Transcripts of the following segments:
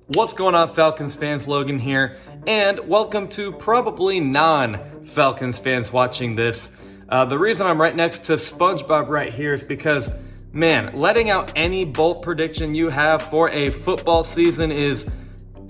What's going on, Falcons fans? Logan here, and welcome to probably non-Falcons fans watching this. The reason I'm right next to SpongeBob right here is because, man, letting out any bold prediction you have for a football season is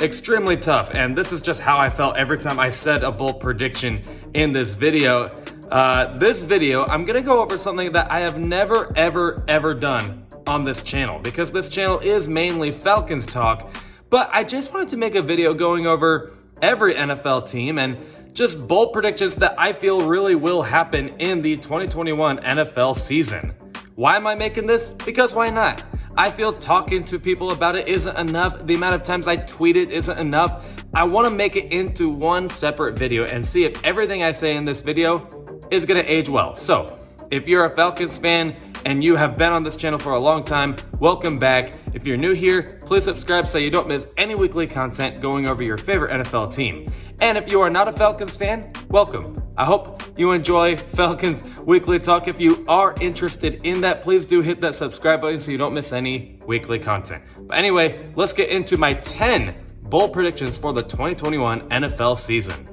extremely tough, and this is just how I felt every time I said a bold prediction in this video. I'm gonna go over something that I have never, ever done on this channel, because this channel is mainly Falcons talk. But I just wanted to make a video going over every NFL team and just bold predictions that I feel really will happen in the 2021 NFL season. Why am I making this? Because why not? I feel talking to people about it isn't enough. The amount of times I tweet it isn't enough. I want to make it into one separate video and see if everything I say in this video is going to age well. So if you're a Falcons fan and you have been on this channel for a long time, welcome back. If you're new here, please subscribe so you don't miss any weekly content going over your favorite NFL team. And if you are not a Falcons fan, welcome. I hope you enjoy Falcons Weekly Talk. If you are interested in that, please do hit that subscribe button so you don't miss any weekly content. But anyway, let's get into my 10 bold predictions for the 2021 NFL season.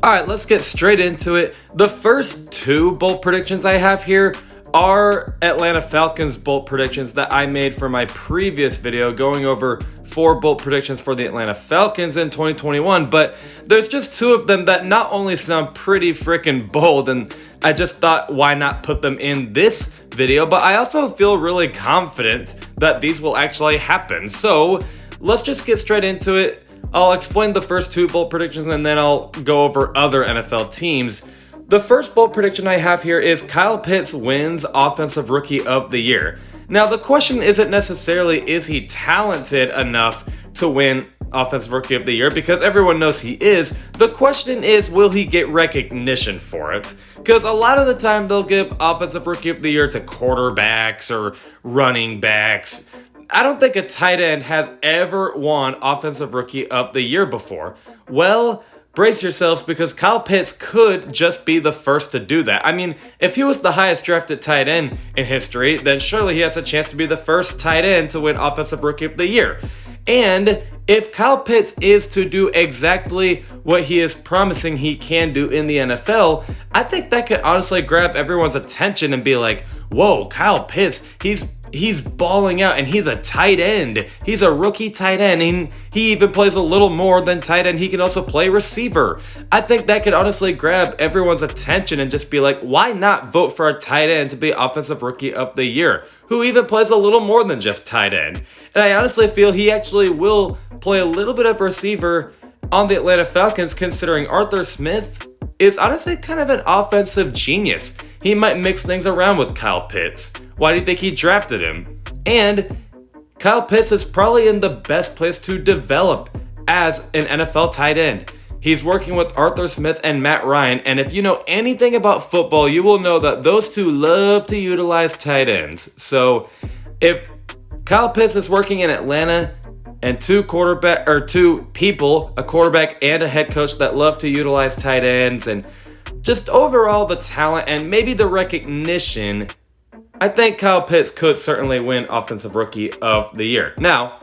All right, let's get straight into it. The first two bold predictions I have here are Atlanta Falcons bold predictions that I made for my previous video going over 4 bold predictions for the Atlanta Falcons in 2021, but there's just 2 of them that not only sound pretty freaking bold, and I just thought why not put them in this video, but I also feel really confident that these will actually happen. So let's just get straight into it. I'll explain the first 2 bold predictions and then I'll go over other NFL teams. The first bold prediction I have here is Kyle Pitts wins Offensive Rookie of the Year. Now, the question isn't necessarily is he talented enough to win Offensive Rookie of the Year, because everyone knows he is. The question is, will he get recognition for it? Because a lot of the time they'll give Offensive Rookie of the Year to quarterbacks or running backs. I don't think a tight end has ever won Offensive Rookie of the Year before. Well, brace yourselves, because Kyle Pitts could just be the first to do that. I mean, if he was the highest drafted tight end in history, then surely he has a chance to be the first tight end to win Offensive Rookie of the Year. And if Kyle Pitts is to do exactly what he is promising he can do in the NFL, I think that could honestly grab everyone's attention and be like, whoa, Kyle Pitts, he's balling out, and he's a tight end. He's a rookie tight end, and he even plays a little more than tight end. He can also play receiver. I think that could honestly grab everyone's attention and just be like, why not vote for a tight end to be Offensive Rookie of the Year, who even plays a little more than just tight end? And I honestly feel he actually will play a little bit of receiver on the Atlanta Falcons, considering Arthur Smith is honestly kind of an offensive genius. He might mix things around with Kyle Pitts. Why do you think he drafted him? And Kyle Pitts is probably in the best place to develop as an NFL tight end. He's working with Arthur Smith and Matt Ryan, and if you know anything about football, you will know that those two love to utilize tight ends. So if Kyle Pitts is working in Atlanta and 2 people, a quarterback and a head coach that love to utilize tight ends, and just overall the talent and maybe the recognition, I think Kyle Pitts could certainly win Offensive Rookie of the Year. Now,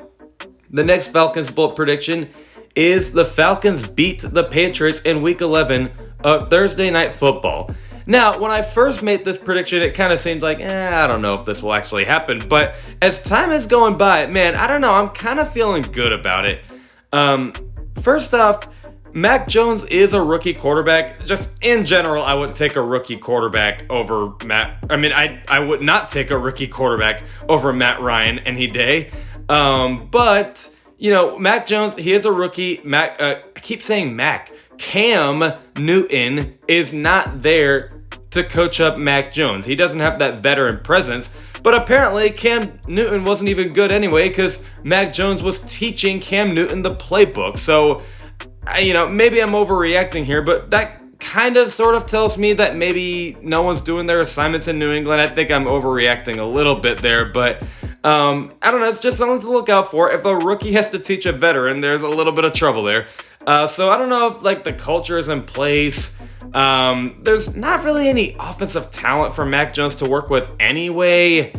the next Falcons bold prediction is the Falcons beat the Patriots in Week 11 of Thursday Night Football. Now, when I first made this prediction, it kind of seemed like, I don't know if this will actually happen. But as time is going by, man, I don't know, I'm kind of feeling good about it. First off, Mac Jones is a rookie quarterback. Just in general, I would take a rookie quarterback over I would not take a rookie quarterback over Matt Ryan any day. But, you know, Mac Jones, he is a rookie. I keep saying Mac. Cam Newton is not there to coach up Mac Jones. He doesn't have that veteran presence. But apparently, Cam Newton wasn't even good anyway, because Mac Jones was teaching Cam Newton the playbook. So, you know, maybe I'm overreacting here, but that kind of sort of tells me that maybe no one's doing their assignments in New England. I think I'm overreacting a little bit there, but I don't know. It's just something to look out for. If a rookie has to teach a veteran, there's a little bit of trouble there. So I don't know if like the culture is in place. There's not really any offensive talent for Mac Jones to work with anyway.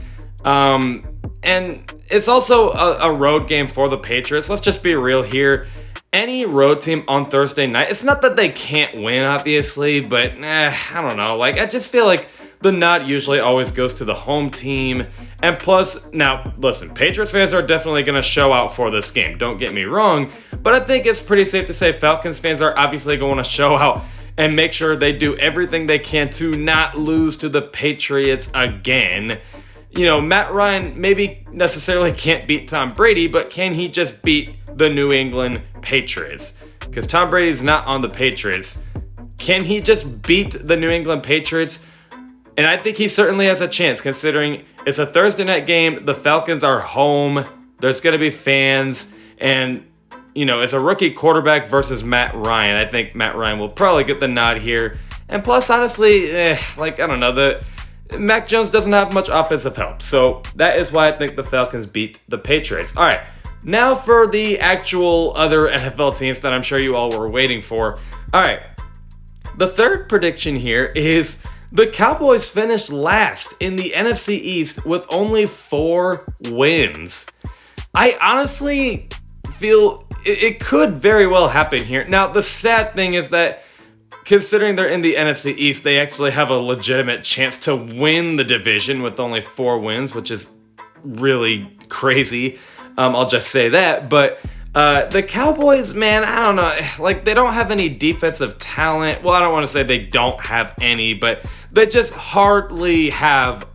And it's also a road game for the Patriots. Let's just be real here. Any road team on Thursday night, it's not that they can't win, obviously, but I don't know. Like, I just feel like the nod usually always goes to the home team. And plus, now, listen, Patriots fans are definitely going to show out for this game. Don't get me wrong. But I think it's pretty safe to say Falcons fans are obviously going to show out and make sure they do everything they can to not lose to the Patriots again. You know, Matt Ryan maybe necessarily can't beat Tom Brady, but can he just beat the New England Patriots? Because Tom Brady's not on the Patriots. Can he just beat the New England Patriots? And I think he certainly has a chance, considering it's a Thursday night game. The Falcons are home. There's going to be fans. And, you know, it's a rookie quarterback versus Matt Ryan. I think Matt Ryan will probably get the nod here. And plus, honestly, I don't know. Mac Jones doesn't have much offensive help. So that is why I think the Falcons beat the Patriots. All right. Now for the actual other NFL teams that I'm sure you all were waiting for. All right. The third prediction here is the Cowboys finished last in the NFC East with only 4 wins. I honestly feel it could very well happen here. Now, the sad thing is that considering they're in the NFC East, they actually have a legitimate chance to win the division with only 4 wins, which is really crazy. I'll just say that. But the Cowboys, man, I don't know. Like, they don't have any defensive talent. Well, I don't want to say they don't have any, but they just hardly have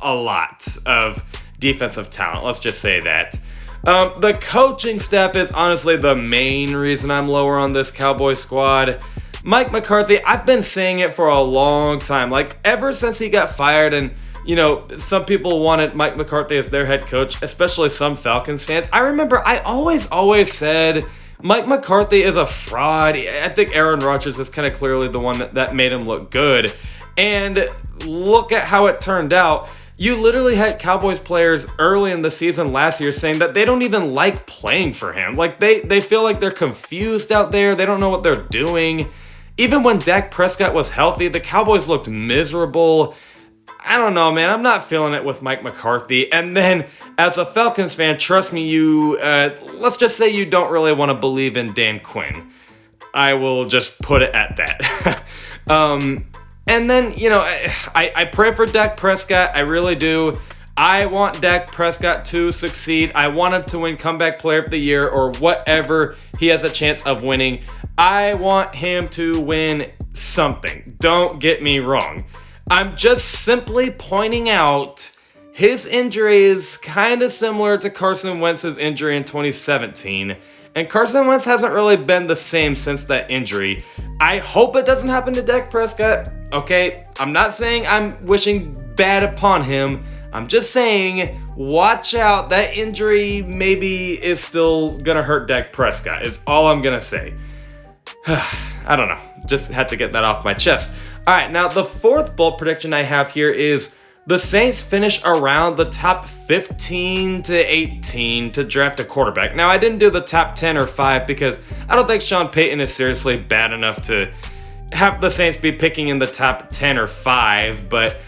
a lot of defensive talent. Let's just say that. The coaching staff is honestly the main reason I'm lower on this Cowboys squad. Mike McCarthy, I've been saying it for a long time. Like, ever since he got fired, and, you know, some people wanted Mike McCarthy as their head coach, especially some Falcons fans. I remember I always said Mike McCarthy is a fraud. I think Aaron Rodgers is kind of clearly the one that made him look good. And look at how it turned out. You literally had Cowboys players early in the season last year saying that they don't even like playing for him. Like, they feel like they're confused out there. They don't know what they're doing. Even when Dak Prescott was healthy, the Cowboys looked miserable. I don't know, man. I'm not feeling it with Mike McCarthy. And then, as a Falcons fan, trust me, let's just say you don't really want to believe in Dan Quinn. I will just put it at that. And then, you know, I pray for Dak Prescott. I really do. I want Dak Prescott to succeed. I want him to win Comeback Player of the Year or whatever he has a chance of winning. I want him to win something. Don't get me wrong. I'm just simply pointing out his injury is kind of similar to Carson Wentz's injury in 2017. And Carson Wentz hasn't really been the same since that injury. I hope it doesn't happen to Dak Prescott. Okay, I'm not saying I'm wishing bad upon him. I'm just saying, watch out. That injury maybe is still going to hurt Dak Prescott. Is all I'm going to say. I don't know. Just had to get that off my chest. All right, now the fourth bold prediction I have here is the Saints finish around the top 15 to 18 to draft a quarterback. Now, I didn't do the top 10 or 5 because I don't think Sean Payton is seriously bad enough to have the Saints be picking in the top 10 or 5, but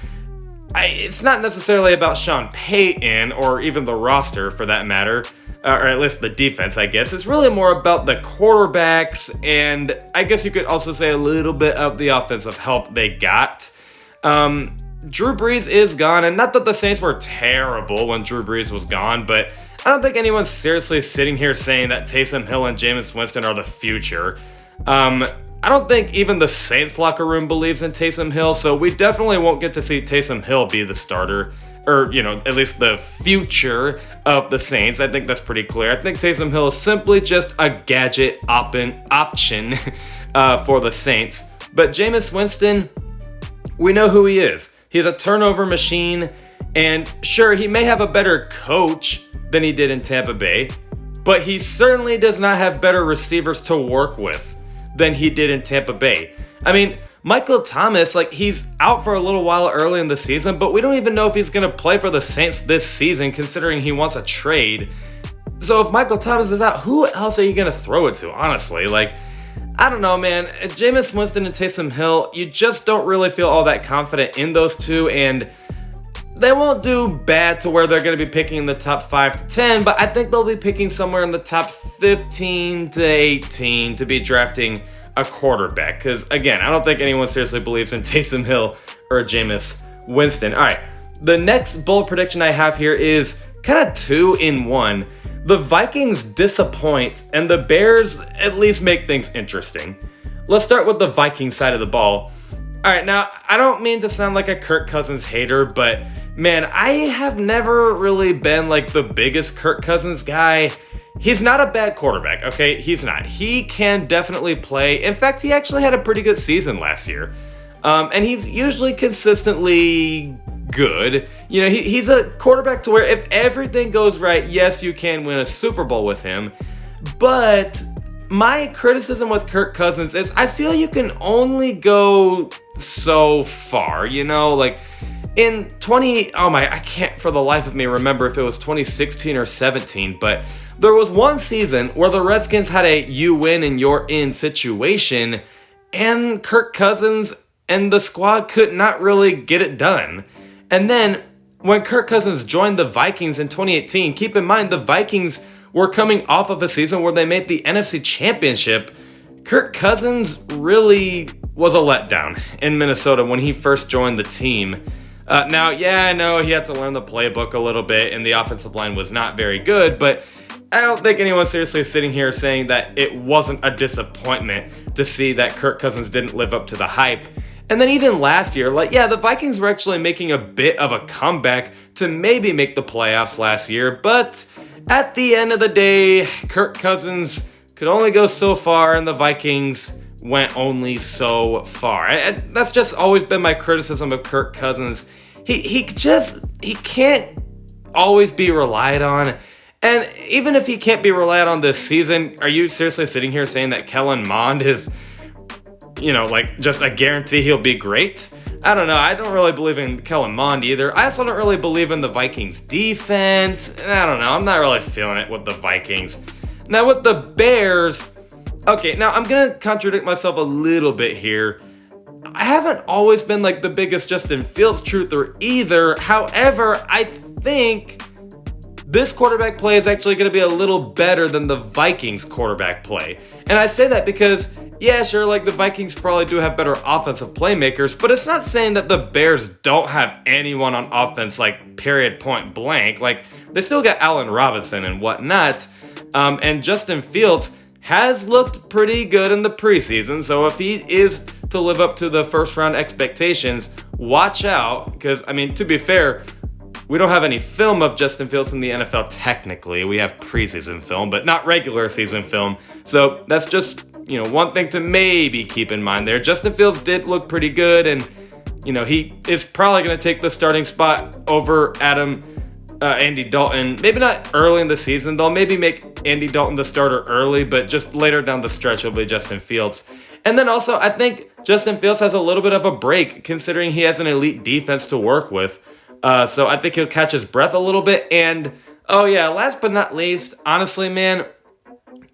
it's not necessarily about Sean Payton or even the roster for that matter, or at least the defense, I guess. It's really more about the quarterbacks, and I guess you could also say a little bit of the offensive help they got. Drew Brees is gone, and not that the Saints were terrible when Drew Brees was gone, but I don't think anyone's seriously sitting here saying that Taysom Hill and Jameis Winston are the future. I don't think even the Saints locker room believes in Taysom Hill, so we definitely won't get to see Taysom Hill be the starter, or, you know, at least the future of the Saints. I think that's pretty clear. I think Taysom Hill is simply just a gadget option for the Saints. But Jameis Winston, we know who he is. He's a turnover machine, and sure, he may have a better coach than he did in Tampa Bay, but he certainly does not have better receivers to work with than he did in Tampa Bay. I mean, Michael Thomas, like, he's out for a little while early in the season, but we don't even know if he's going to play for the Saints this season, considering he wants a trade. So if Michael Thomas is out, who else are you going to throw it to, honestly? Like, I don't know, man. Jameis Winston and Taysom Hill, you just don't really feel all that confident in those two, and they won't do bad to where they're going to be picking in the top 5 to 10, but I think they'll be picking somewhere in the top 15 to 18 to be drafting a quarterback. Because, again, I don't think anyone seriously believes in Taysom Hill or Jameis Winston. All right, the next bold prediction I have here is kind of 2 in 1. The Vikings disappoint, and the Bears at least make things interesting. Let's start with the Vikings side of the ball. All right, now, I don't mean to sound like a Kirk Cousins hater, but man, I have never really been like the biggest Kirk Cousins guy. He's not a bad quarterback, okay? He's not. He can definitely play. In fact, he actually had a pretty good season last year. And he's usually consistently good. You know, he's a quarterback to where if everything goes right, yes, you can win a Super Bowl with him. But my criticism with Kirk Cousins is I feel you can only go so far, you know? Like, in I can't for the life of me remember if it was 2016 or 17, but there was one season where the Redskins had a you win and you're in situation, and Kirk Cousins and the squad could not really get it done. And then when Kirk Cousins joined the Vikings in 2018, keep in mind the Vikings were coming off of a season where they made the NFC Championship. Kirk Cousins really was a letdown in Minnesota when he first joined the team. Now, yeah, I know he had to learn the playbook a little bit, and the offensive line was not very good, but I don't think anyone's seriously sitting here saying that it wasn't a disappointment to see that Kirk Cousins didn't live up to the hype. And then even last year, the Vikings were actually making a bit of a comeback to maybe make the playoffs last year, but at the end of the day, Kirk Cousins could only go so far, and the Vikings went only so far. That's just always been my criticism of Kirk Cousins. He can't always be relied on. And even if he can't be relied on this season, are you seriously sitting here saying that Kellen Mond is, just a guarantee he'll be great? I don't know. I don't really believe in Kellen Mond either. I also don't really believe in the Vikings defense. I don't know. I'm not really feeling it with the Vikings. Now with the Bears, okay, now I'm going to contradict myself a little bit here. I haven't always been like the biggest Justin Fields truther either. However, I think this quarterback play is actually going to be a little better than the Vikings quarterback play. And I say that because, yeah, sure, the Vikings probably do have better offensive playmakers, but it's not saying that the Bears don't have anyone on offense, period, point blank. They still got Allen Robinson and whatnot. And Justin Fields has looked pretty good in the preseason, so if he is to live up to the first round expectations, watch out, because, to be fair, we don't have any film of Justin Fields in the NFL technically. We have preseason film, but not regular season film. So that's just, one thing to maybe keep in mind there. Justin Fields did look pretty good, and, he is probably going to take the starting spot over Andy Dalton. Maybe not early in the season. They'll maybe make Andy Dalton the starter early, but just later down the stretch, it'll be Justin Fields. And then also, I think Justin Fields has a little bit of a break considering he has an elite defense to work with. So I think he'll catch his breath a little bit. And, last but not least, honestly, man,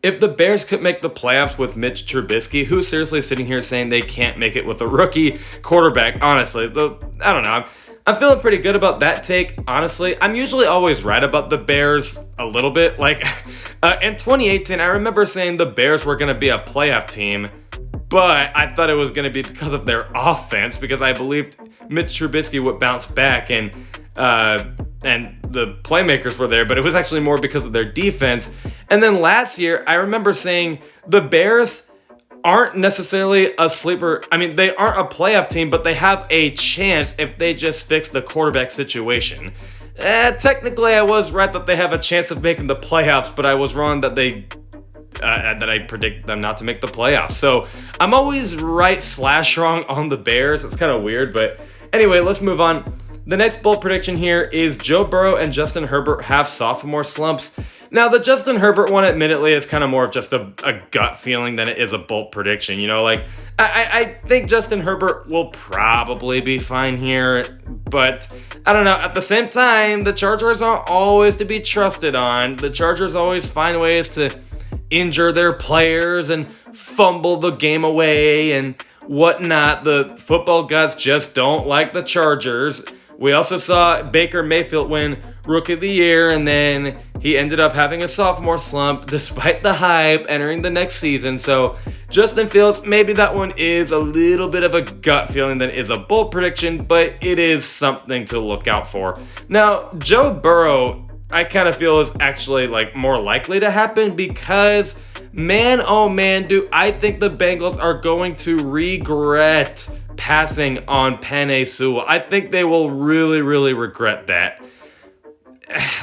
if the Bears could make the playoffs with Mitch Trubisky, who's seriously sitting here saying they can't make it with a rookie quarterback? Honestly, I don't know. I'm feeling pretty good about that take, honestly. I'm usually always right about the Bears a little bit. In 2018, I remember saying the Bears were going to be a playoff team, but I thought it was going to be because of their offense, because I believed Mitch Trubisky would bounce back and the playmakers were there, but it was actually more because of their defense. And then last year, I remember saying the Bears aren't necessarily a sleeper. They aren't a playoff team, but they have a chance if they just fix the quarterback situation. Technically, I was right that they have a chance of making the playoffs, but I was wrong that I predict them not to make the playoffs. So I'm always right/wrong on the Bears. It's kind of weird, but anyway, let's move on. The next bold prediction here is Joe Burrow and Justin Herbert have sophomore slumps. Now, the Justin Herbert one, admittedly, is kind of more of just a gut feeling than it is a bold prediction. I think Justin Herbert will probably be fine here, but I don't know. At the same time, the Chargers aren't always to be trusted on. The Chargers always find ways to injure their players and fumble the game away and whatnot. The football gods just don't like the Chargers. We also saw Baker Mayfield win Rookie of the Year, and then he ended up having a sophomore slump despite the hype entering the next season. So Justin Fields, maybe that one is a little bit of a gut feeling than is a bold prediction, but it is something to look out for. Now, Joe Burrow, I kind of feel is actually like more likely to happen because man, oh man, do I think the Bengals are going to regret passing on Penei Sewell. I think they will really, really regret that.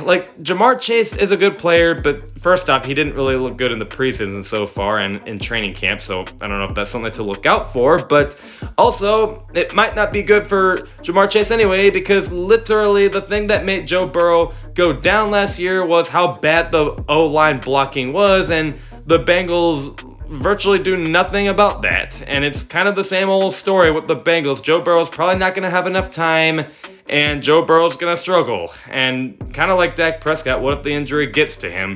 Like, Jamar Chase is a good player, but first off, he didn't really look good in the preseason so far and in training camp, so I don't know if that's something to look out for, but also, it might not be good for Jamar Chase anyway, because literally the thing that made Joe Burrow go down last year was how bad the O-line blocking was, and the Bengals virtually do nothing about that, and it's kind of the same old story with the Bengals. Joe Burrow's probably not going to have enough time, and Joe Burrow's going to struggle. And kind of like Dak Prescott, what if the injury gets to him?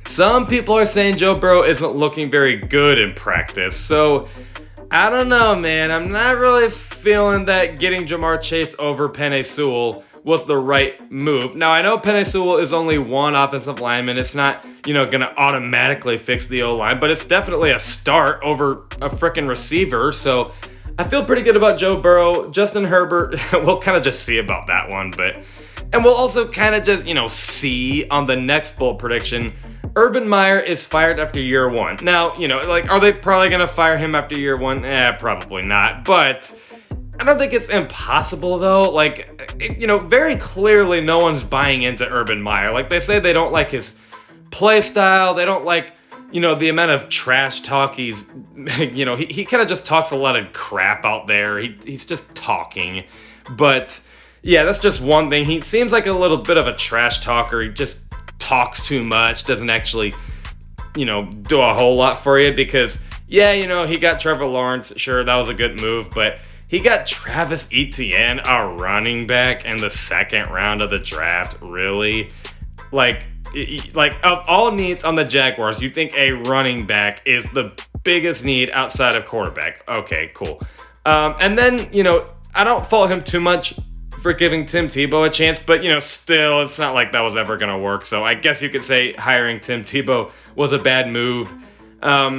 Some people are saying Joe Burrow isn't looking very good in practice. So, I don't know, man. I'm not really feeling that getting Jamar Chase over Penei Sewell was the right move. Now, I know Penei Sewell is only one offensive lineman. It's not, going to automatically fix the O-line, but it's definitely a start over a freaking receiver. So, I feel pretty good about Joe Burrow. Justin Herbert, we'll kind of just see about that one. And we'll also kind of just, see on the next bold prediction. Urban Meyer is fired after year one. Now, are they probably going to fire him after year one? Probably not. But I don't think it's impossible, though. Very clearly no one's buying into Urban Meyer. Like, they say they don't like his play style. They don't like the amount of trash talk he's, he kind of just talks a lot of crap out there. He's just talking. But, yeah, that's just one thing. He seems like a little bit of a trash talker. He just talks too much, doesn't actually, do a whole lot for you because, yeah, he got Trevor Lawrence. Sure, that was a good move, but he got Travis Etienne, a running back, in the second round of the draft. Really? Like, of all needs on the Jaguars, you think a running back is the biggest need outside of quarterback. Okay, cool. And then, I don't fault him too much for giving Tim Tebow a chance, but, still, it's not like that was ever going to work. So I guess you could say hiring Tim Tebow was a bad move. I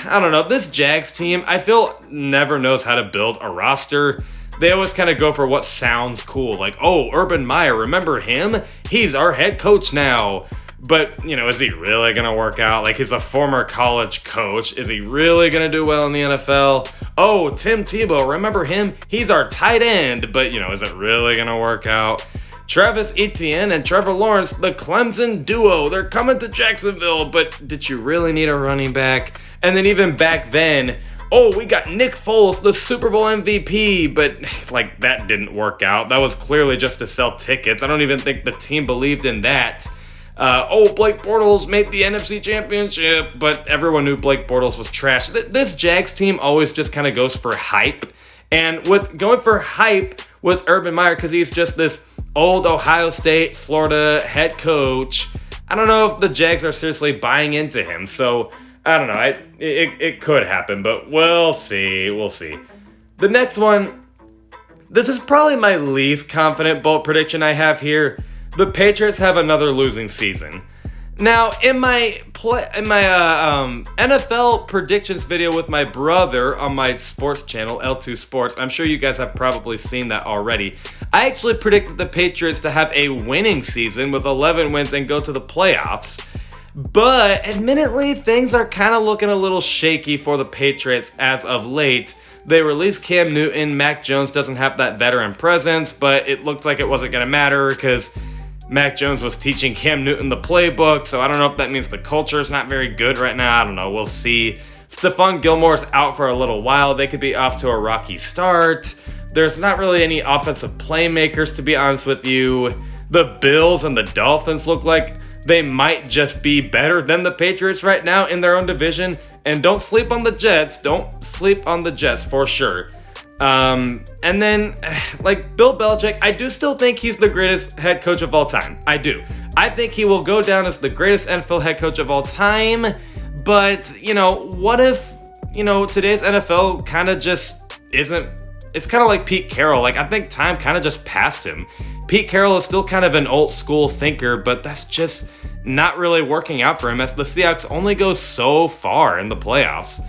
don't know. This Jags team, I feel, never knows how to build a roster. They always kind of go for what sounds cool. Like, oh, Urban Meyer, remember him? He's our head coach now. But, is he really going to work out? Like, he's a former college coach. Is he really going to do well in the NFL? Oh, Tim Tebow, remember him? He's our tight end. But, is it really going to work out? Travis Etienne and Trevor Lawrence, the Clemson duo, they're coming to Jacksonville. But did you really need a running back? And then even back then, oh, we got Nick Foles, the Super Bowl MVP, but, that didn't work out. That was clearly just to sell tickets. I don't even think the team believed in that. Blake Bortles made the NFC Championship, but everyone knew Blake Bortles was trash. This Jags team always just kind of goes for hype. And with going for hype with Urban Meyer, because he's just this old Ohio State, Florida head coach, I don't know if the Jags are seriously buying into him. So, I don't know. It could happen, but we'll see. We'll see. The next one, this is probably my least confident bold prediction I have here. The Patriots have another losing season. Now, in my NFL predictions video with my brother on my sports channel, L2 Sports, I'm sure you guys have probably seen that already. I actually predicted the Patriots to have a winning season with 11 wins and go to the playoffs. But admittedly, things are kind of looking a little shaky for the Patriots as of late. They released Cam Newton. Mac Jones doesn't have that veteran presence, but it looked like it wasn't going to matter because Mac Jones was teaching Cam Newton the playbook, so I don't know if that means the culture is not very good right now. I don't know. We'll see. Stephon Gilmore's out for a little while. They could be off to a rocky start. There's not really any offensive playmakers, to be honest with you. The Bills and the Dolphins look like they might just be better than the Patriots right now in their own division. And don't sleep on the Jets. Don't sleep on the Jets for sure. And then, Bill Belichick, I do still think he's the greatest head coach of all time. I do. I think he will go down as the greatest NFL head coach of all time. But, what if, today's NFL kind of just isn't it's kind of like Pete Carroll. Like, I think time kind of just passed him. Pete Carroll is still kind of an old school thinker, but that's just not really working out for him as the Seahawks only go so far in the playoffs.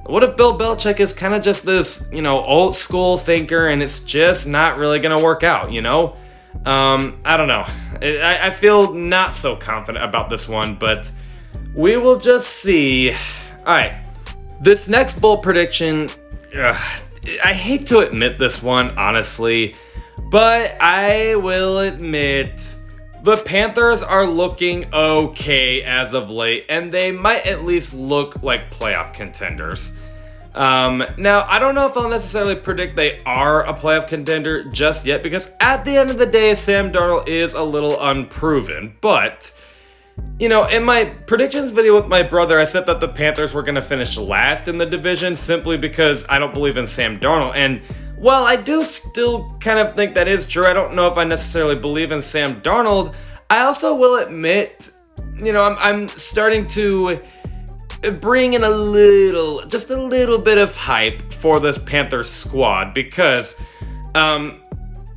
What if Bill Belichick is kind of just this, old school thinker and it's just not really going to work out, I don't know. I feel not so confident about this one, but we will just see. All right, this next bold prediction, I hate to admit this one, honestly, but I will admit the Panthers are looking okay as of late, and they might at least look like playoff contenders. Now, I don't know if I'll necessarily predict they are a playoff contender just yet, because at the end of the day, Sam Darnold is a little unproven. But, in my predictions video with my brother, I said that the Panthers were going to finish last in the division simply because I don't believe in Sam Darnold. And while I do still kind of think that is true, I don't know if I necessarily believe in Sam Darnold. I also will admit, I'm starting to bring in just a little bit of hype for this Panthers squad because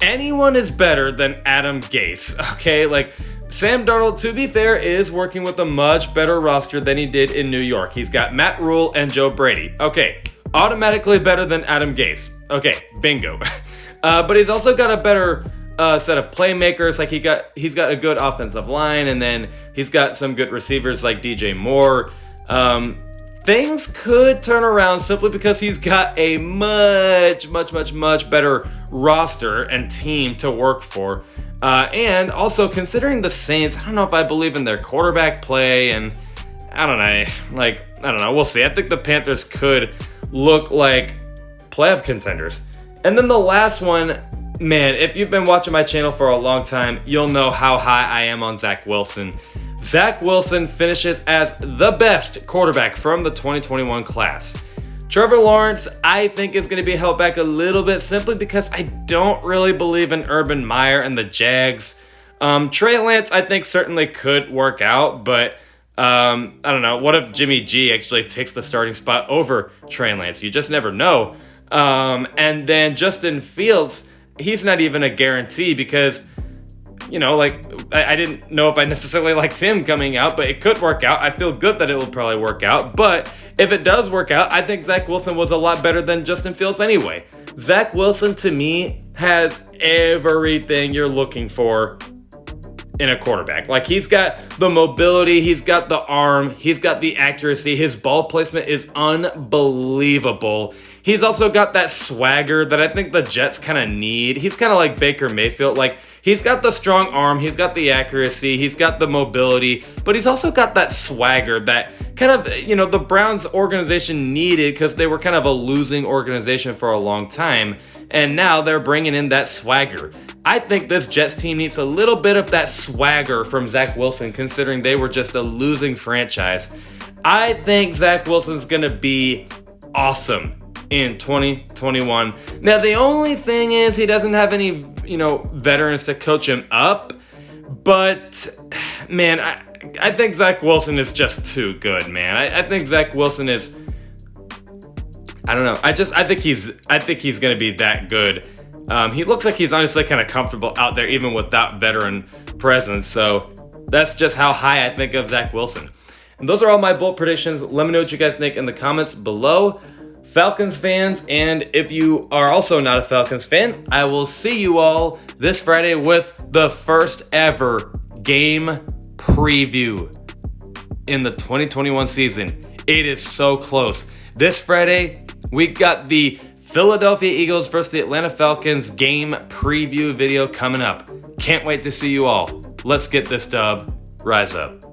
anyone is better than Adam Gase, okay? Like, Sam Darnold, to be fair, is working with a much better roster than he did in New York. He's got Matt Rule and Joe Brady. Okay, automatically better than Adam Gase. Okay, bingo. But he's also got a better set of playmakers. Like, he's got a good offensive line, and then he's got some good receivers like DJ Moore. Things could turn around simply because he's got a much better roster and team to work for. And also, considering the Saints, I don't know if I believe in their quarterback play, and I don't know, we'll see. I think the Panthers could look like playoff contenders. And then the last one, man, if you've been watching my channel for a long time, you'll know how high I am on Zach Wilson. Zach Wilson finishes as the best quarterback from the 2021 class. Trevor Lawrence, I think, is going to be held back a little bit simply because I don't really believe in Urban Meyer and the Jags. Trey Lance, I think, certainly could work out, but I don't know. What if Jimmy G actually takes the starting spot over Trey Lance? You just never know. And then Justin Fields, he's not even a guarantee because, I didn't know if I necessarily liked him coming out, but it could work out. I feel good that it will probably work out. But if it does work out, I think Zach Wilson was a lot better than Justin Fields anyway. Zach Wilson, to me, has everything you're looking for in a quarterback. Like, he's got the mobility, he's got the arm, he's got the accuracy, his ball placement is unbelievable. He's also got that swagger that I think the Jets kind of need. He's kind of like Baker Mayfield. Like, he's got the strong arm, he's got the accuracy, he's got the mobility, but he's also got that swagger that kind of, the Browns organization needed because they were kind of a losing organization for a long time. And now they're bringing in that swagger. I think this Jets team needs a little bit of that swagger from Zach Wilson, considering they were just a losing franchise. I think Zach Wilson's going to be awesome in 2021. Now, the only thing is he doesn't have any, veterans to coach him up. But, man, I think Zach Wilson is just too good, man. I think Zach Wilson is, I don't know. I think he's going to be that good. He looks like he's honestly kind of comfortable out there even without veteran presence. So that's just how high I think of Zach Wilson. And those are all my bold predictions. Let me know what you guys think in the comments below. Falcons fans, and if you are also not a Falcons fan, I will see you all this Friday with the first ever game preview in the 2021 season. It is so close. This Friday, we got the Philadelphia Eagles versus the Atlanta Falcons game preview video coming up. Can't wait to see you all. Let's get this dub. Rise up.